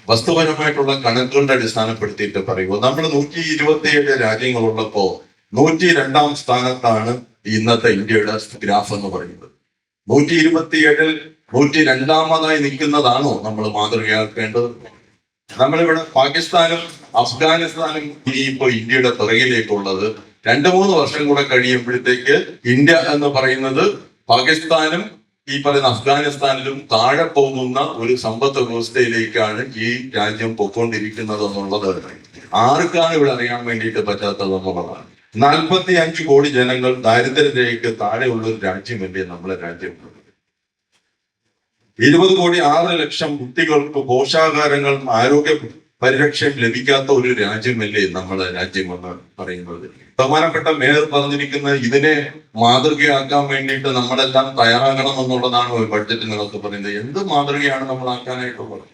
വസ്തുപരമായിട്ടുള്ള കണക്കുകളുടെ അടിസ്ഥാനപ്പെടുത്തിയിട്ട് പറയുമ്പോൾ നമ്മൾ 127 രാജ്യങ്ങളുള്ളപ്പോ 102 സ്ഥാനത്താണ് ഇന്നത്തെ ഇന്ത്യയുടെ ഗ്രാഫ് എന്ന് പറയുന്നത്. 127 102 നിൽക്കുന്നതാണോ നമ്മൾ മാതൃകയാക്കേണ്ടത്? നമ്മളിവിടെ പാകിസ്ഥാനും അഫ്ഗാനിസ്ഥാനും ഇനിയിപ്പോ ഇന്ത്യയുടെ പിറകിലേക്കുള്ളത് 2-3 വർഷം കൂടെ കഴിയുമ്പോഴത്തേക്ക് ഇന്ത്യ എന്ന് പറയുന്നത് പാകിസ്ഥാനും ഈ പറയുന്ന അഫ്ഗാനിസ്ഥാനിലും താഴെ പോകുന്ന ഒരു സമ്പദ് വ്യവസ്ഥയിലേക്കാണ് ഈ രാജ്യം പൊയ്ക്കൊണ്ടിരിക്കുന്നത് എന്നുള്ളത് ആർക്കാണ് ഇവിടെ അറിയാൻ വേണ്ടിയിട്ട് പറ്റാത്തത് എന്നുള്ളതാണ്. 45 കോടി ജനങ്ങൾ ദാരിദ്ര്യരേഖയ്ക്ക് താഴെയുള്ള ഒരു രാജ്യമല്ലേ നമ്മളെ രാജ്യം. 20 കോടി 6 ലക്ഷം കുട്ടികൾക്ക് പോഷകാഹാരങ്ങളും ആരോഗ്യ പരിരക്ഷയും ലഭിക്കാത്ത ഒരു രാജ്യമല്ലേ നമ്മുടെ രാജ്യം എന്ന് പറയുന്നത്. ബഹുമാനപ്പെട്ട മേയർ പറഞ്ഞിരിക്കുന്ന ഇതിനെ മാതൃകയാക്കാൻ വേണ്ടിയിട്ട് നമ്മളെല്ലാം തയ്യാറാകണം എന്നുള്ളതാണ് ബഡ്ജറ്റ് നിങ്ങൾക്ക് പറയുന്നത്. എന്ത് മാതൃകയാണ് നമ്മൾ ആക്കാനായിട്ടുള്ളത്?